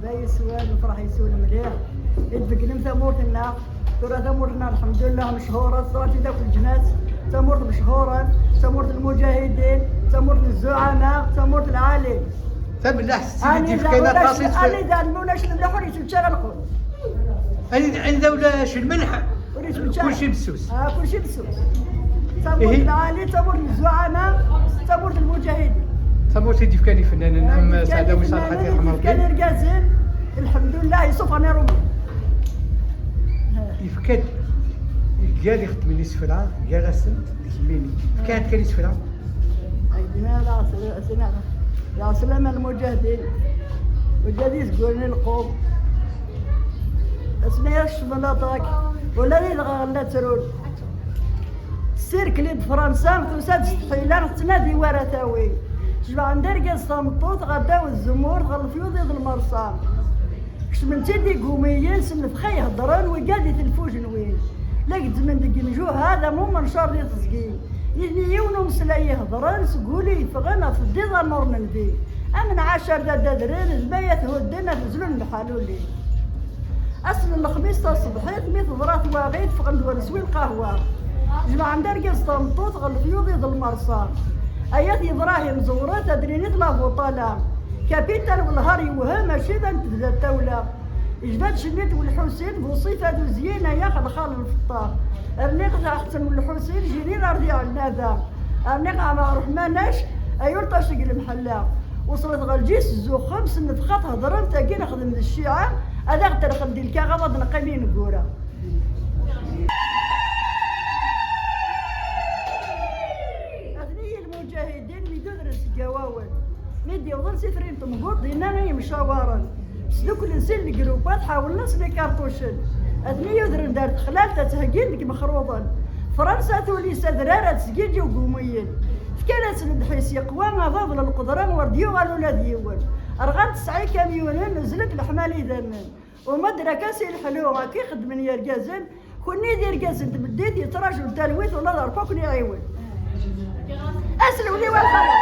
بايس وين فرح يسول مليح يتبكلم ثمورتنا ترى ثمورتنا الحمد لله مشهورة صارت ذاك الجناس ثمورت مشهورة ثمورت المجاهدين ثمورت الزعماء ثمورت العالي بالله سيدي في كاينه قصيد أنا إذا المناش الملح وريت نشتغل نقول أنا ولاش الملح كلشي بسوس كلشي بسوس ثمورت العالي ثمورت الزعماء ثمورت المجاهدين ثمورت سيدي في كاني فنان ام سعده وصالح الله يرحمه كان الرقازين الحمد لله يصوف انا رومي يفكد قال يخدم لي سفرة قال السنت كميني كانت كاني سفرة يا سلام المجاهدين مجاهدين يقولون القوم اسمها الشملاطاك ولا لي غلا ترون السيركلي بفرنسا توساد استحيلان تنادي ورثاوي جمع ندرقا صمطوط غداو الزمور غالفيوض يض المرصام كش من تيدي قوميين سن فخي هضران وقادي تلفوج نوين لقد من دقي مجوه هذا مو منشار دي تسقين يعني يونو مسلاي يهضران سقولي فغنا في الديضة نور نبي امن عشر دادرين البايت هودنا تنزلون بحالولي اصل الخميس تا الصبحيت ميت ضرات واغيت فغندور نسوي القهوة جمع ندرقا صمطوط غالفيوض يض المرصام ايات ابراهيم زورة تدريني طلاب وطالع كابيتال والهاري وها ماشي ذا تبدا الدولة جبات شنيت والحسين بوصيفة زينة ياخذ خال الفطار النقطة احسن من الحسين جيني نرضي على النذا النقطة ما روح ماناش ايورطاش المحلة وصلت غالجيس الزوخم سنة خط هضرم تاكي نخدم الشيعة هذا غدر خدي الكاغا نقيمين الكورة المجاهدين اللي تدرس جواول ميدي وظل سفرين تمقوط دينا يمشاورا سلوك الانسان الجروبات حاولنا نصلي كارطوشن اثني يدرن دارت خلال تتهجين لك مخروضا فرنسا تولي سدرارة تسجيجي وقوميين فكانت سندحيس يقوام ضد القدران ورديو قالوا لا ديوان ارغام 9 كاميونين نزلت الحمالي ذمن ومدرا كاسي الحلوه كي خدمن يرقازن كوني دير قازن تبديت يتراجل تلويث ونظر فوقني عيون اسلم لي والخلق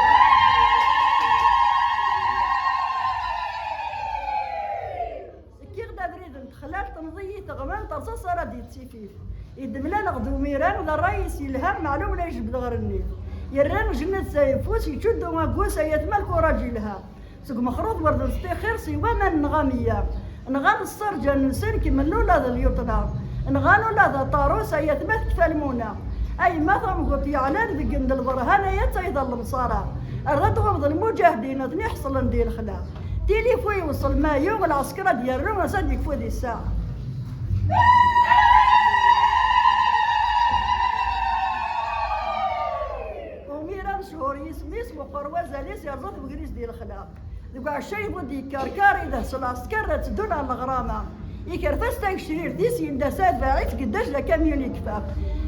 كي غدا بريد خلال تنظية تغمان تصص رادي تسيفيف يدملا نغدو ميران وذا الرئيس يلهم معلوم لا يجبد غير النيل يران جنة سيفوس يشدو ماكوس يتملك راجلها سوق مخروط ورد خير سوى من نغامية نغان السرجة نسان كي منو لا ذا اليوطنا نغانو لا ذا طاروس يتمثل كفالمونا اي مثلا قلت يعلن بقند البرهانه يتايد المصارى الرد غمض المجاهدين اثني حصل ندير الخلاف تيليفون يوصل ما يوم العسكرة ديالهم صدق في هذه الساعه وميران شهور اسمه قروازه ليس يرضى بقريس ديال الخلاف ذوك الشيء بدي كركار اذا سل العسكر تدل على الغرامه يكرفس تاك شرير ديس يندسات باعت قداش لا كاميون يكفى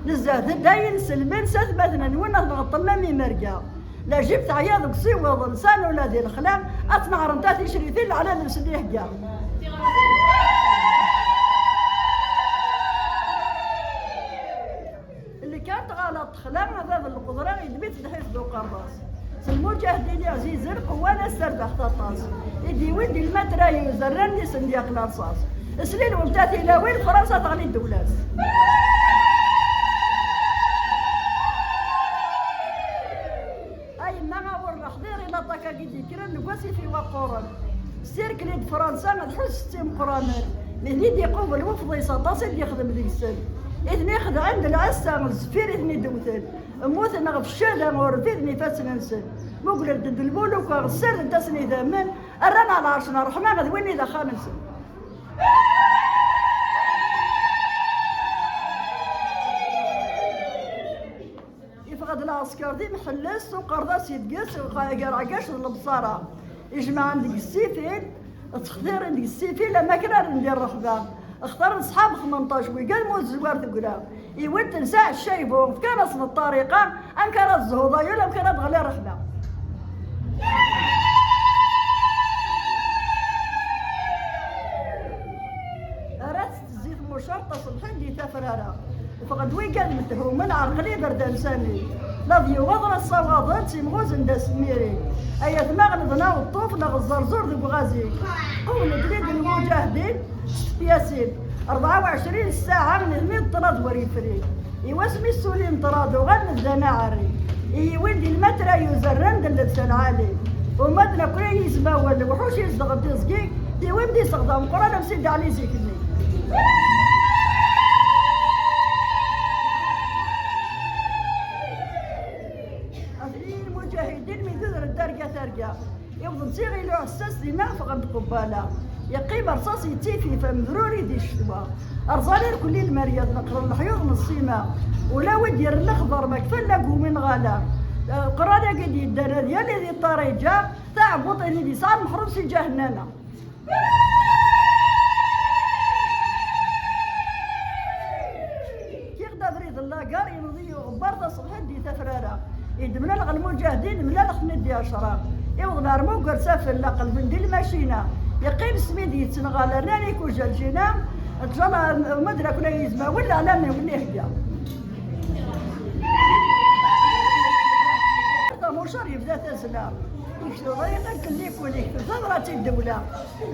نزاد داين سلمان سات مثلا نونا نغطلنا مي مرقا لا جبت عياض قصي وظنسان ولا ديال الخلام اطنع رمتات شريتين على نفس اللي هكا اللي كانت غلط خلام هذا القدرة يدبيت الحيث ذو قرص المجاهدين عزيز القوة السرد حتى الطاس يدي ودي المترا يزرني صنديق الرصاص سليل ومتاتي الى وين فرنسا تغني الدولات اي ما ورا حضيري لا طاكا قدي كرن نقاسي في وقورن سيركلي فرنسا ما تحس ستيم قرامل مهني دي قوم الوفض يصطاص يخدم ذيك السن إذن ياخذ عند العسا الزفير إذني دوثن موت نغف الشادة ورفيدني فاسن نسن مقلر ضد المولوك غسر انت سني ذمن أرانا على عرشنا الرحمن غد ويني ذا خامسن يفقد العسكر دي محلس وقرضاس يتقاس وقرعقاش البصارة يجمع عندك السيفين تختار عندك السيفين لما كرار ندير رحبان اختار اصحاب 18 وقال مو الزوار تقرا يود نساع الشيبو كان اصل الطريقه انكر الزهوضه يلا كانت غير رحله رات الزيت مشرطه صبحين دي تفراره فقد ويقال متهوم من عرقلي برد انساني لا ضيو غضر الصواضات سيمغوز نداس ميري اي ثماغ نضنا والطوف نغ الزرزور ذو بغازي قول دريد المجاهدين ياسين 24 ساعة من المية طراد وريفري يواسمي السولين طراد وغن الزناعري ويندي المترا يزرن دلبس العالي ومدنا كل يزما ولا وحوش يزغب تزقيق يوم دي يستخدم قرآن مسيد علي زيكني المجاهدين من ذر الدرجة ترجع يفضل صيغي له اساس ديما فقد قباله يقيم رصاص يتيفي فمذروري دي الشتوى ارزالير كل المريض نقر الحيوض من الصيمة ولا ودير الاخضر مكفل لقو من غالا قرانا قد يدانا ديال ذي الطريجة تاع بوطيني دي صار محروس جهننا كيغدا بريد الله قار يمضي غبار صبح دي تفرارة يدمنا المجاهدين من الخمد دي اشرار يوضنا رمو قرسافل لقل من دي الماشينة يقيم سميدي يتنغال راني كوجا جينا تجانا مدرا كنا يزما ولا علامنا ولا هديا مشار يبدا تزنا يكشف طريقة كليك وليك ثمرة الدولة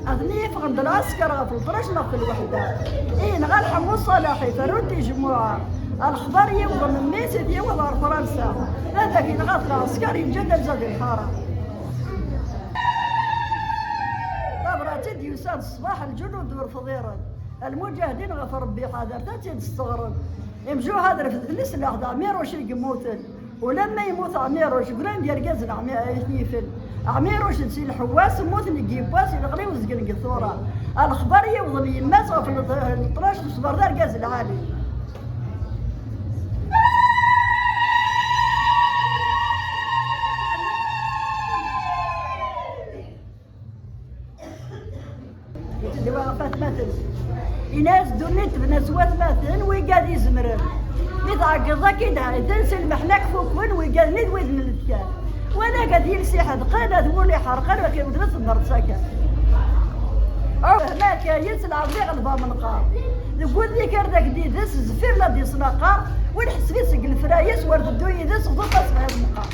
أغنية فغند العسكر في الطرش نقل الوحدة إيه نغال حمو صلاحي فرودي جموعة الأخبار يوضا من ميسيد يوضا فرنسا هذاك ينغاط العسكر يمجد زاد الحارة تدي يساد الصباح الجنود والفضيرة المجاهدين غفر ربي قادر تاتي تستغرب يمجو هذا في السلاح دا عميروش يموتن ولما يموت عميروش قران ديال قازن يثنيفل عميروش تسي الحواس موت نجيب باس يلغري وزقن قثورة الخبر يوضل يماس في الطراش الصبر دار قازن عالي إناس دونيت بناس مثلا ويقال يزمرن يتعقض كيدها تنسى المحناك فوكون ويقال نيد ويدن الاتكال وانا قد يلسي حد قانا ثمولي حرقان وكي ودرس النار ساكن هناك يسلع ضيق البا من قار نقول لي كردك دي ذس زفير لا دي صناقار ونحس في سق الفرايس ورد الدوي ذس غضب تصبح المقار